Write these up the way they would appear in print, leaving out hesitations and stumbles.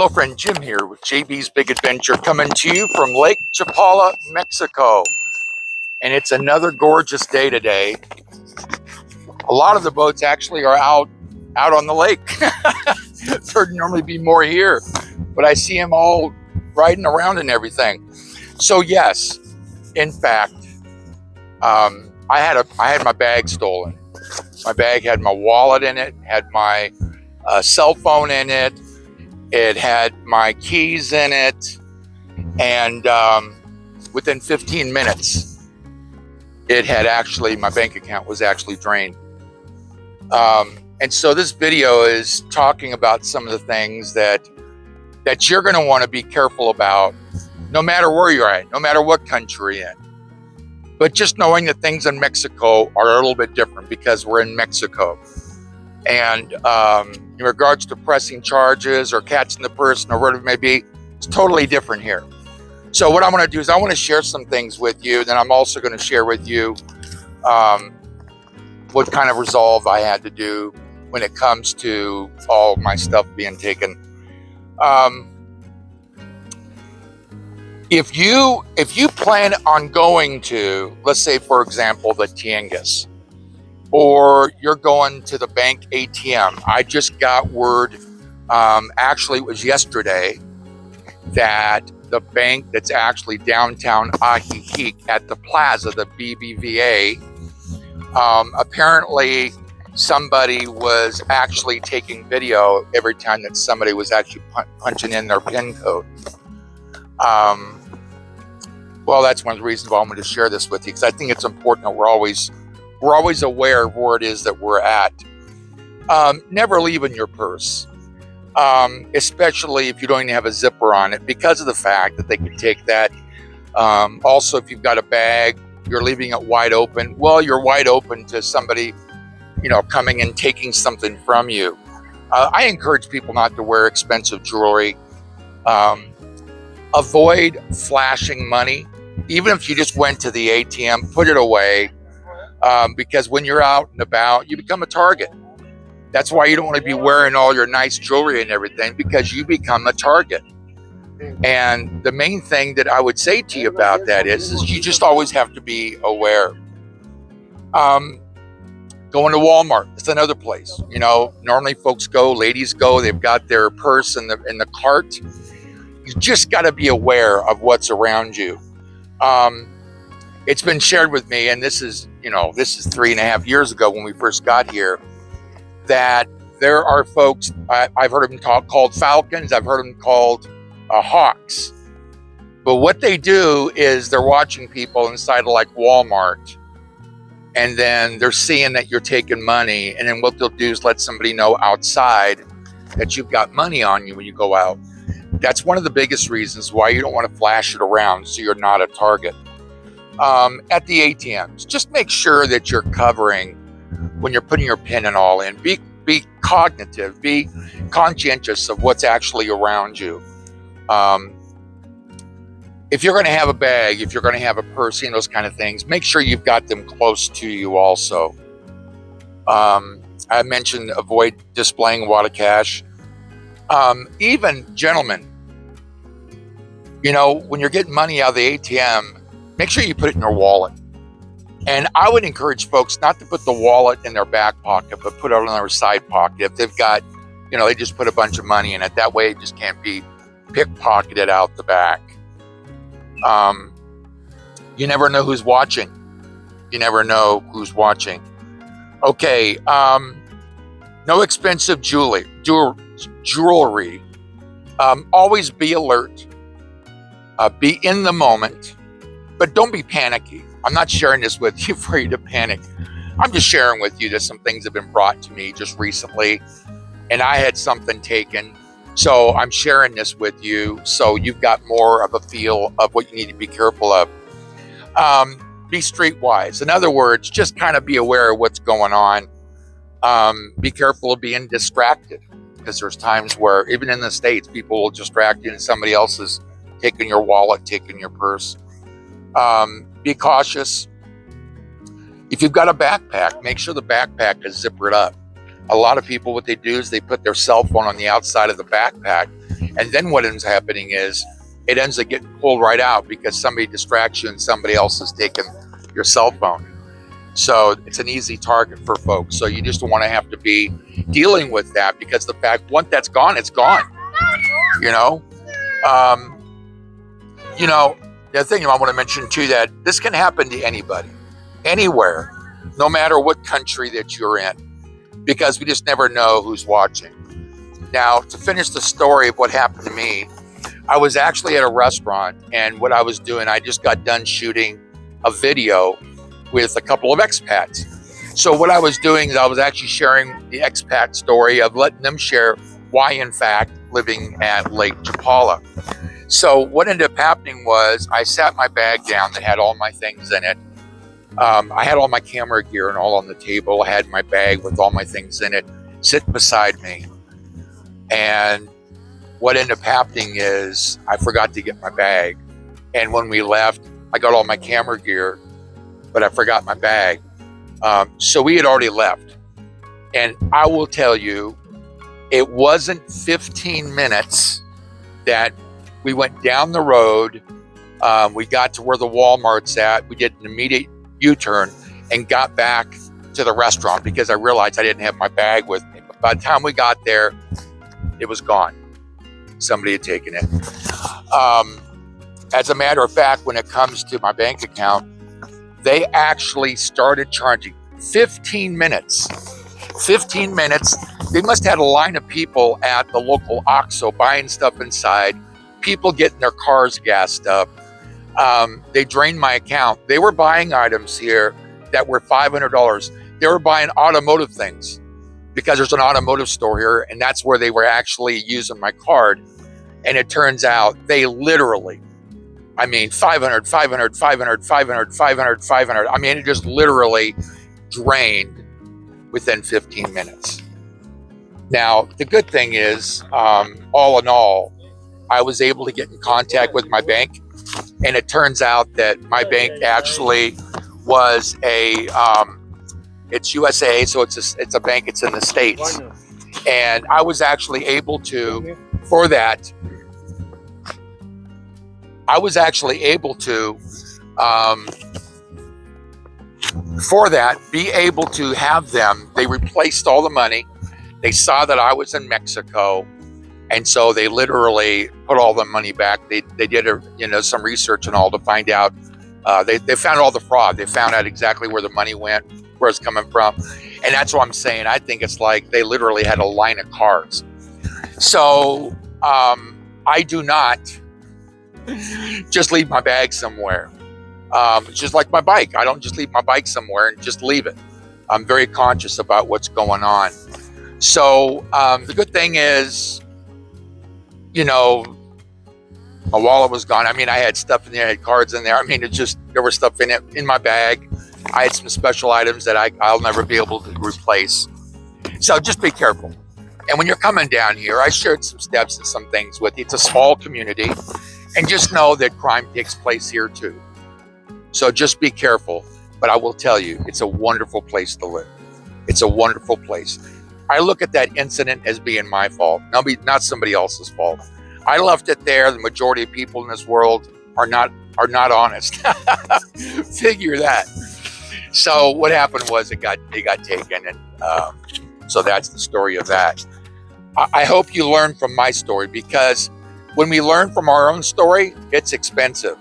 Hello friend, Jim here with JB's Big Adventure, coming to you from Lake Chapala, Mexico. And it's another gorgeous day today. A lot of the boats actually are out on the lake. There'd normally be more here, but I see them all riding around and everything. So yes, in fact, I had my bag stolen. My bag had my wallet in it, had my cell phone in it. It had my keys in it, and within 15 minutes, my bank account was actually drained. And so this video is talking about some of the things that you're going to want to be careful about, no matter where you're at, no matter what country you're in. But just knowing that things in Mexico are a little bit different because we're in Mexico. And in regards to pressing charges or catching the person or whatever it may be, it's totally different here. So what I'm going to do is I want to share some things with you. Then I'm also going to share with you what kind of resolve I had to do when it comes to all my stuff being taken. If you plan on going to, let's say for example, the Tianguis, or you're going to the bank ATM. I just got word, actually it was yesterday, that the bank that's actually downtown Ajijic at the plaza, the BBVA, apparently somebody was actually taking video every time that somebody was actually punching in their PIN code. Well, that's one of the reasons why I'm going to share this with you, because I think it's important that we're always aware of where it is that we're at. Never leave in your purse, especially if you don't even have a zipper on it, because of the fact that they can take that. Also, if you've got a bag, you're leaving it wide open. Well, you're wide open to somebody, coming and taking something from you. I encourage people not to wear expensive jewelry. Avoid flashing money. Even if you just went to the ATM, put it away. Because when you're out and about, you become a target. That's why you don't want to be wearing all your nice jewelry and everything, because you become a target. And the main thing that I would say to you about that is you just always have to be aware. Going to Walmart, it's another place. Normally folks go, ladies go, they've got their purse in the cart. You just got to be aware of what's around you. It's been shared with me, and this is 3.5 years ago when we first got here, that there are folks, I've heard them called falcons, I've heard them called hawks. But what they do is they're watching people inside of like Walmart, and then they're seeing that you're taking money, and then what they'll do is let somebody know outside that you've got money on you when you go out. That's one of the biggest reasons why you don't want to flash it around, so you're not a target. At the ATMs, just make sure that you're covering when you're putting your PIN and all in. Be cognitive, be conscientious of what's actually around you. If you're going to have a bag, if you're going to have a purse, those kind of things, make sure you've got them close to you also. I mentioned avoid displaying wad of cash. Even gentlemen, when you're getting money out of the ATM, make sure you put it in your wallet. And I would encourage folks not to put the wallet in their back pocket, but put it in their side pocket. If they've got, they just put a bunch of money in it. That way it just can't be pickpocketed out the back. You never know who's watching. You never know who's watching. Okay, no expensive jewelry. Always be alert. Be in the moment. But don't be panicky. I'm not sharing this with you for you to panic. I'm just sharing with you that some things have been brought to me just recently, and I had something taken. So I'm sharing this with you so you've got more of a feel of what you need to be careful of. Be streetwise. In other words, just kind of be aware of what's going on. Be careful of being distracted, because there's times where, even in the States, people will distract you and somebody else is taking your wallet, taking your purse. Be cautious. If you've got a backpack, make sure the backpack is zippered up. A lot of people, what they do is they put their cell phone on the outside of the backpack And then what ends up happening is it ends up getting pulled right out because somebody distracts you and somebody else has taken your cell phone. So it's an easy target for folks. So you just don't want to have to be dealing with that, because the fact, once that's gone, it's gone. You know, the other thing I want to mention too, that this can happen to anybody, anywhere, no matter what country that you're in, because we just never know who's watching. Now, to finish the story of what happened to me, I was actually at a restaurant, and what I was doing, I just got done shooting a video with a couple of expats. So what I was doing is I was actually sharing the expat story of letting them share why, in fact, living at Lake Chapala. So what ended up happening was I sat my bag down that had all my things in it. I had all my camera gear and all on the table. I had my bag with all my things in it sitting beside me. And what ended up happening is I forgot to get my bag. And when we left, I got all my camera gear, but I forgot my bag. So we had already left. And I will tell you, it wasn't 15 minutes that we went down the road. We got to where the Walmart's at. We did an immediate U-turn and got back to the restaurant because I realized I didn't have my bag with me. But by the time we got there, it was gone. Somebody had taken it. As a matter of fact, when it comes to my bank account, they actually started charging 15 minutes. 15 minutes. They must have had a line of people at the local OXXO buying stuff inside, people getting their cars gassed up. They drained my account. They were buying items here that were $500. They were buying automotive things because there's an automotive store here, and that's where they were actually using my card. And it turns out they literally, I mean, 500, 500, 500, 500, 500, 500. I mean, it just literally drained within 15 minutes. Now, the good thing is, all in all, I was able to get in contact with my bank, and it turns out that my bank actually was it's USA, so it's a bank, it's in the States. And I was actually able to, for that, be able to have them, they replaced all the money. They saw that I was in Mexico, and so they literally put all the money back. They did some research and all to find out. They found all the fraud. They found out exactly where the money went, where it's coming from. And that's what I'm saying. I think it's like they literally had a line of cars. So I do not just leave my bag somewhere. It's just like my bike. I don't just leave my bike somewhere and just leave it. I'm very conscious about what's going on. So the good thing is, my wallet was gone. I mean, I had stuff in there, I had cards in there. I mean, there was stuff in it, in my bag. I had some special items that I'll never be able to replace. So just be careful. And when you're coming down here, I shared some steps and some things with you. It's a small community. And just know that crime takes place here too. So just be careful. But I will tell you, it's a wonderful place to live. It's a wonderful place. I look at that incident as being my fault, not somebody else's fault. I left it there. The majority of people in this world are not honest. Figure that. So what happened was they got taken, and so that's the story of that. I hope you learn from my story, because when we learn from our own story, it's expensive.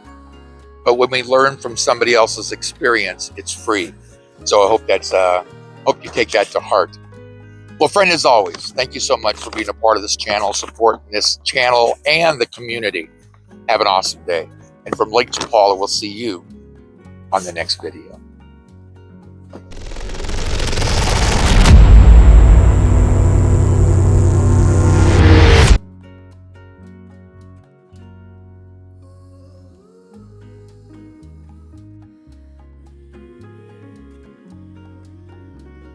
But when we learn from somebody else's experience, it's free. So I hope hope you take that to heart. Well, friend, as always, thank you so much for being a part of this channel, supporting this channel and the community. Have an awesome day. And from Lake Chapala, we'll see you on the next video.